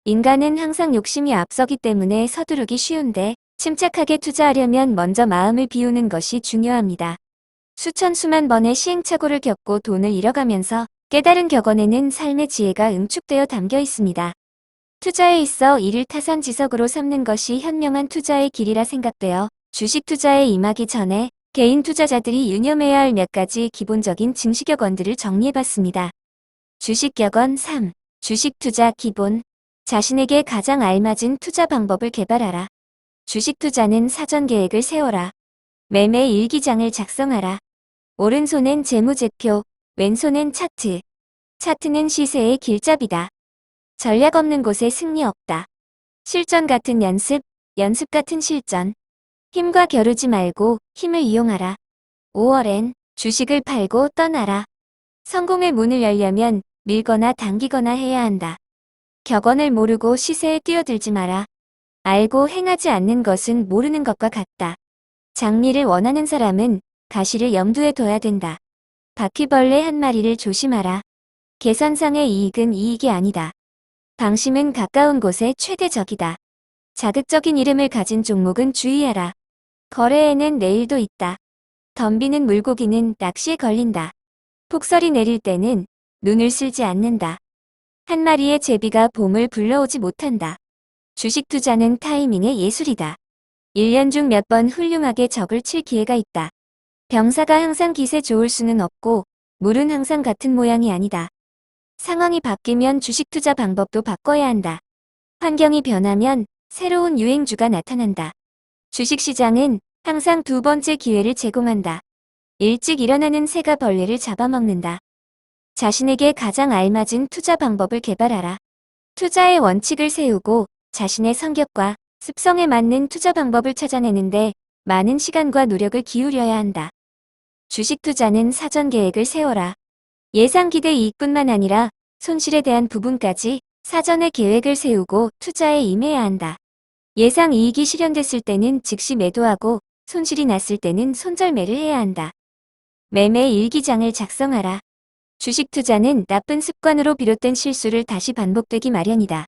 인간은 항상 욕심이 앞서기 때문에 서두르기 쉬운데 침착하게 투자하려면 먼저 마음을 비우는 것이 중요합니다. 수천 수만 번의 시행착오를 겪고 돈을 잃어가면서 깨달은 격언에는 삶의 지혜가 응축되어 담겨 있습니다. 투자에 있어 이를 타산지석으로 삼는 것이 현명한 투자의 길이라 생각되어 주식 투자에 임하기 전에 개인 투자자들이 유념해야 할 몇 가지 기본적인 증시격언들을 정리해봤습니다. 주식격언 3. 주식 투자 기본. 자신에게 가장 알맞은 투자 방법을 개발하라. 주식 투자는 사전 계획을 세워라. 매매 일기장을 작성하라. 오른손엔 재무제표, 왼손엔 차트. 차트는 시세의 길잡이다. 전략 없는 곳에 승리 없다. 실전 같은 연습, 연습 같은 실전. 힘과 겨루지 말고 힘을 이용하라. 5월엔 주식을 팔고 떠나라. 성공의 문을 열려면 밀거나 당기거나 해야 한다. 격언을 모르고 시세에 뛰어들지 마라. 알고 행하지 않는 것은 모르는 것과 같다. 장미를 원하는 사람은 가시를 염두에 둬야 된다. 바퀴벌레 한 마리를 조심하라. 계산상의 이익은 이익이 아니다. 방심은 가까운 곳의 최대적이다. 자극적인 이름을 가진 종목은 주의하라. 거래에는 내일도 있다. 덤비는 물고기는 낚시에 걸린다. 폭설이 내릴 때는 눈을 쓸지 않는다. 한 마리의 제비가 봄을 불러오지 못한다. 주식 투자는 타이밍의 예술이다. 1년 중 몇 번 훌륭하게 적을 칠 기회가 있다. 병사가 항상 기세 좋을 수는 없고 물은 항상 같은 모양이 아니다. 상황이 바뀌면 주식 투자 방법도 바꿔야 한다. 환경이 변하면 새로운 유행주가 나타난다. 주식시장은 항상 두 번째 기회를 제공한다. 일찍 일어나는 새가 벌레를 잡아먹는다. 자신에게 가장 알맞은 투자 방법을 개발하라. 투자의 원칙을 세우고 자신의 성격과 습성에 맞는 투자 방법을 찾아내는데 많은 시간과 노력을 기울여야 한다. 주식 투자는 사전 계획을 세워라. 예상 기대 이익뿐만 아니라 손실에 대한 부분까지 사전에 계획을 세우고 투자에 임해야 한다. 예상 이익이 실현됐을 때는 즉시 매도하고 손실이 났을 때는 손절매를 해야 한다. 매매 일기장을 작성하라. 주식 투자는 나쁜 습관으로 비롯된 실수를 다시 반복되기 마련이다.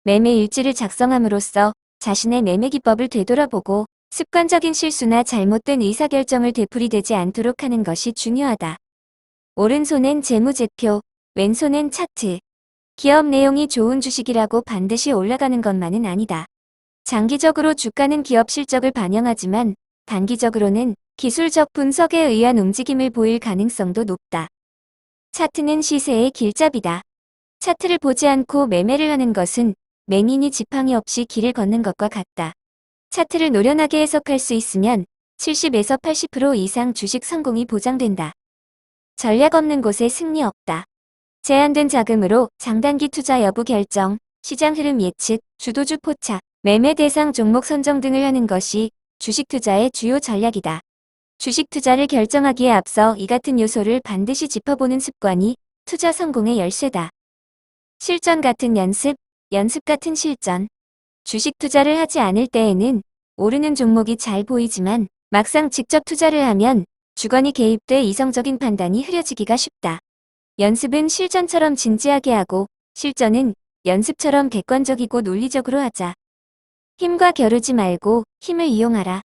매매 일지를 작성함으로써 자신의 매매 기법을 되돌아보고 습관적인 실수나 잘못된 의사결정을 되풀이되지 않도록 하는 것이 중요하다. 오른손엔 재무제표, 왼손엔 차트. 기업 내용이 좋은 주식이라고 반드시 올라가는 것만은 아니다. 장기적으로 주가는 기업 실적을 반영하지만 단기적으로는 기술적 분석에 의한 움직임을 보일 가능성도 높다. 차트는 시세의 길잡이다. 차트를 보지 않고 매매를 하는 것은 맹인이 지팡이 없이 길을 걷는 것과 같다. 차트를 노련하게 해석할 수 있으면 70에서 80% 이상 주식 성공이 보장된다. 전략 없는 곳에 승리 없다. 제한된 자금으로 장단기 투자 여부 결정, 시장 흐름 예측, 주도주 포착, 매매 대상 종목 선정 등을 하는 것이 주식 투자의 주요 전략이다. 주식 투자를 결정하기에 앞서 이 같은 요소를 반드시 짚어보는 습관이 투자 성공의 열쇠다. 실전 같은 연습, 연습 같은 실전. 주식 투자를 하지 않을 때에는 오르는 종목이 잘 보이지만 막상 직접 투자를 하면 주관이 개입돼 이성적인 판단이 흐려지기가 쉽다. 연습은 실전처럼 진지하게 하고 실전은 연습처럼 객관적이고 논리적으로 하자. 힘과 겨루지 말고 힘을 이용하라.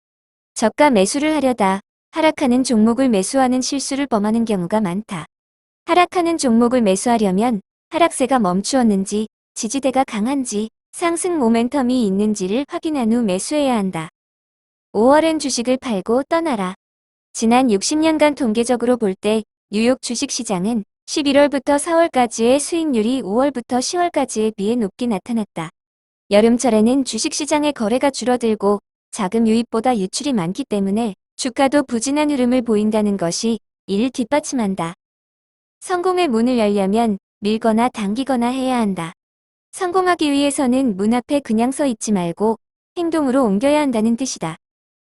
저가 매수를 하려다 하락하는 종목을 매수하는 실수를 범하는 경우가 많다. 하락하는 종목을 매수하려면 하락세가 멈추었는지, 지지대가 강한지, 상승 모멘텀이 있는지를 확인한 후 매수해야 한다. 5월엔 주식을 팔고 떠나라. 지난 60년간 통계적으로 볼 때 뉴욕 주식시장은 11월부터 4월까지의 수익률이 5월부터 10월까지에 비해 높게 나타났다. 여름철에는 주식시장의 거래가 줄어들고 자금 유입보다 유출이 많기 때문에 주가도 부진한 흐름을 보인다는 것이 이를 뒷받침한다. 성공의 문을 열려면 밀거나 당기거나 해야 한다. 성공하기 위해서는 문 앞에 그냥 서 있지 말고 행동으로 옮겨야 한다는 뜻이다.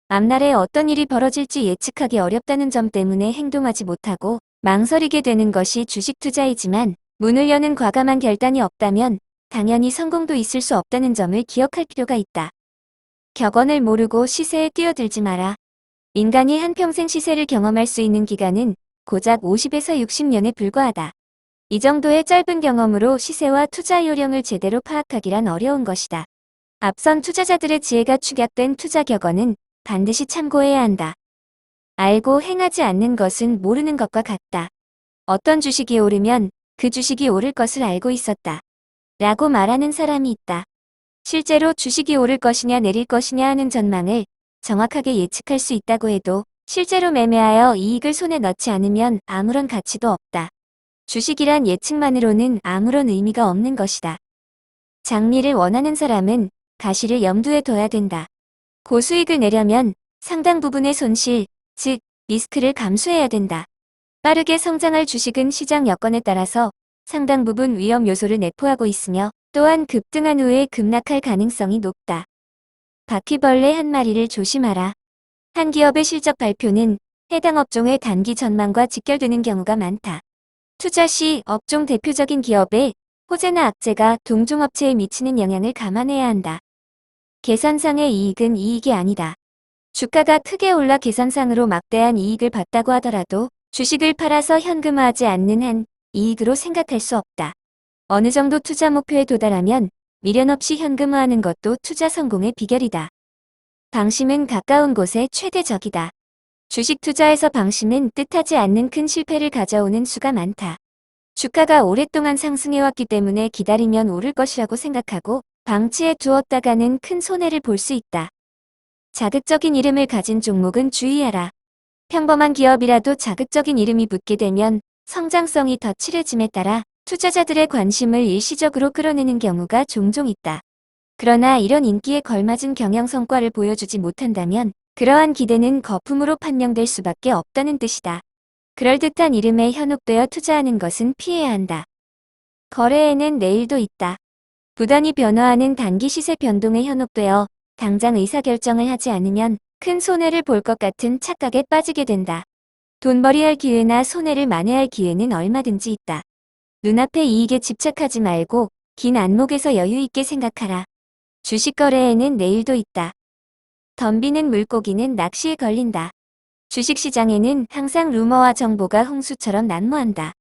앞날에 어떤 일이 벌어질지 예측하기 어렵다는 점 때문에 행동하지 못하고 망설이게 되는 것이 주식 투자이지만 문을 여는 과감한 결단이 없다면 당연히 성공도 있을 수 없다는 점을 기억할 필요가 있다. 격언을 모르고 시세에 뛰어들지 마라. 인간이 한평생 시세를 경험할 수 있는 기간은 고작 50에서 60년에 불과하다. 이 정도의 짧은 경험으로 시세와 투자 요령을 제대로 파악하기란 어려운 것이다. 앞선 투자자들의 지혜가 축약된 투자 격언은 반드시 참고해야 한다. 알고 행하지 않는 것은 모르는 것과 같다. 어떤 주식이 오르면 그 주식이 오를 것을 알고 있었다. 라고 말하는 사람이 있다. 실제로 주식이 오를 것이냐 내릴 것이냐 하는 전망을 정확하게 예측할 수 있다고 해도 실제로 매매하여 이익을 손에 넣지 않으면 아무런 가치도 없다. 주식이란 예측만으로는 아무런 의미가 없는 것이다. 장리를 원하는 사람은 가시를 염두에 둬야 된다. 고수익을 내려면 상당 부분의 손실, 즉 리스크를 감수해야 된다. 빠르게 성장할 주식은 시장 여건에 따라서 상당 부분 위험 요소를 내포하고 있으며 또한 급등한 후에 급락할 가능성이 높다. 바퀴벌레 한 마리를 조심하라. 한 기업의 실적 발표는 해당 업종의 단기 전망과 직결되는 경우가 많다. 투자 시 업종 대표적인 기업의 호재나 악재가 동종업체에 미치는 영향을 감안해야 한다. 계산상의 이익은 이익이 아니다. 주가가 크게 올라 계산상으로 막대한 이익을 봤다고 하더라도 주식을 팔아서 현금화하지 않는 한 이익으로 생각할 수 없다. 어느 정도 투자 목표에 도달하면 미련 없이 현금화하는 것도 투자 성공의 비결이다. 방심은 가까운 곳의 최대 적이다. 주식 투자에서 방심은 뜻하지 않는 큰 실패를 가져오는 수가 많다. 주가가 오랫동안 상승해왔기 때문에 기다리면 오를 것이라고 생각하고 방치해 두었다가는 큰 손해를 볼 수 있다. 자극적인 이름을 가진 종목은 주의하라. 평범한 기업이라도 자극적인 이름이 붙게 되면 성장성이 더 칠해짐에 따라 투자자들의 관심을 일시적으로 끌어내는 경우가 종종 있다. 그러나 이런 인기에 걸맞은 경영 성과를 보여주지 못한다면 그러한 기대는 거품으로 판명될 수밖에 없다는 뜻이다. 그럴듯한 이름에 현혹되어 투자하는 것은 피해야 한다. 거래에는 내일도 있다. 부단히 변화하는 단기 시세 변동에 현혹되어 당장 의사결정을 하지 않으면 큰 손해를 볼 것 같은 착각에 빠지게 된다. 돈벌이할 기회나 손해를 만회할 기회는 얼마든지 있다. 눈앞의 이익에 집착하지 말고 긴 안목에서 여유있게 생각하라. 주식 거래에는 내일도 있다. 덤비는 물고기는 낚시에 걸린다. 주식시장에는 항상 루머와 정보가 홍수처럼 난무한다.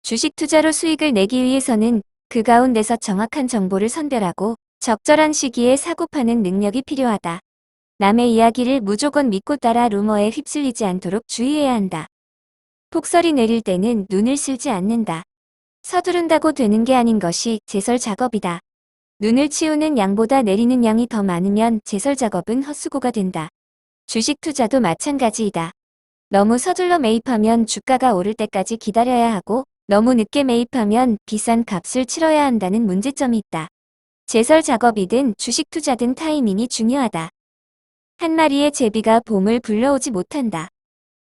주식 투자로 수익을 내기 위해서는 그 가운데서 정확한 정보를 선별하고 적절한 시기에 사고 파는 능력이 필요하다. 남의 이야기를 무조건 믿고 따라 루머에 휩쓸리지 않도록 주의해야 한다. 폭설이 내릴 때는 눈을 쓸지 않는다. 서두른다고 되는 게 아닌 것이 제설 작업이다. 눈을 치우는 양보다 내리는 양이 더 많으면 제설 작업은 헛수고가 된다. 주식 투자도 마찬가지이다. 너무 서둘러 매입하면 주가가 오를 때까지 기다려야 하고 너무 늦게 매입하면 비싼 값을 치러야 한다는 문제점이 있다. 제설 작업이든 주식 투자든 타이밍이 중요하다. 한 마리의 제비가 봄을 불러오지 못한다.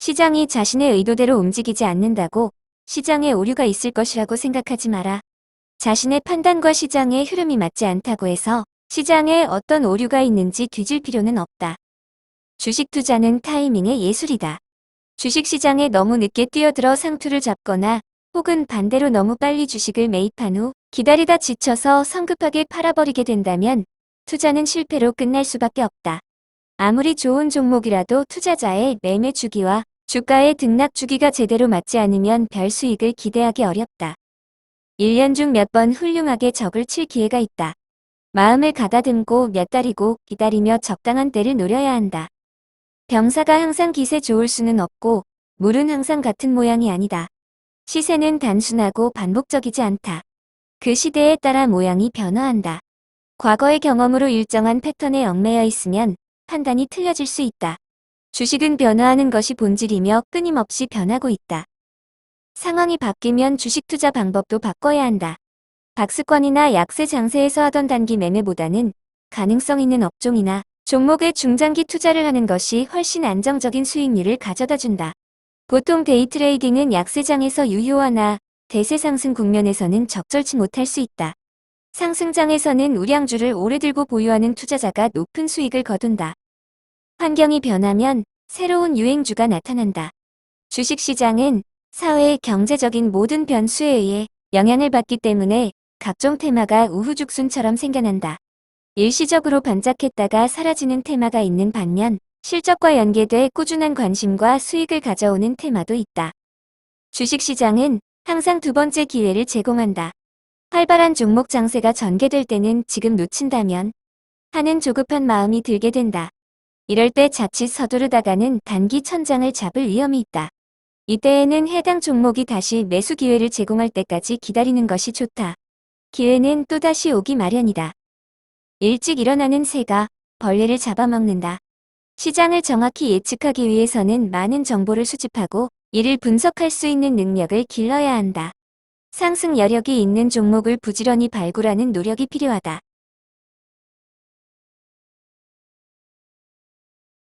시장이 자신의 의도대로 움직이지 않는다고 시장에 오류가 있을 것이라고 생각하지 마라. 자신의 판단과 시장의 흐름이 맞지 않다고 해서 시장에 어떤 오류가 있는지 뒤질 필요는 없다. 주식 투자는 타이밍의 예술이다. 주식시장에 너무 늦게 뛰어들어 상투를 잡거나 혹은 반대로 너무 빨리 주식을 매입한 후 기다리다 지쳐서 성급하게 팔아버리게 된다면 투자는 실패로 끝날 수밖에 없다. 아무리 좋은 종목이라도 투자자의 매매 주기와 주가의 등락 주기가 제대로 맞지 않으면 별 수익을 기대하기 어렵다. 1년 중 몇 번 훌륭하게 적을 칠 기회가 있다. 마음을 가다듬고 몇 달이고 기다리며 적당한 때를 노려야 한다. 병사가 항상 기세 좋을 수는 없고 물은 항상 같은 모양이 아니다. 시세는 단순하고 반복적이지 않다. 그 시대에 따라 모양이 변화한다. 과거의 경험으로 일정한 패턴에 얽매여 있으면 판단이 틀려질 수 있다. 주식은 변화하는 것이 본질이며 끊임없이 변하고 있다. 상황이 바뀌면 주식 투자 방법도 바꿔야 한다. 박스권이나 약세 장세에서 하던 단기 매매보다는 가능성 있는 업종이나 종목에 중장기 투자를 하는 것이 훨씬 안정적인 수익률을 가져다 준다. 보통 데이 트레이딩은 약세장에서 유효하나 대세 상승 국면에서는 적절치 못할 수 있다. 상승장에서는 우량주를 오래 들고 보유하는 투자자가 높은 수익을 거둔다. 환경이 변하면 새로운 유행주가 나타난다. 주식시장은 사회, 경제적인 모든 변수에 의해 영향을 받기 때문에 각종 테마가 우후죽순처럼 생겨난다. 일시적으로 반짝했다가 사라지는 테마가 있는 반면 실적과 연계돼 꾸준한 관심과 수익을 가져오는 테마도 있다. 주식시장은 항상 두 번째 기회를 제공한다. 활발한 종목 장세가 전개될 때는 지금 놓친다면 하는 조급한 마음이 들게 된다. 이럴 때 자칫 서두르다가는 단기 천장을 잡을 위험이 있다. 이때에는 해당 종목이 다시 매수 기회를 제공할 때까지 기다리는 것이 좋다. 기회는 또다시 오기 마련이다. 일찍 일어나는 새가 벌레를 잡아먹는다. 시장을 정확히 예측하기 위해서는 많은 정보를 수집하고 이를 분석할 수 있는 능력을 길러야 한다. 상승 여력이 있는 종목을 부지런히 발굴하는 노력이 필요하다.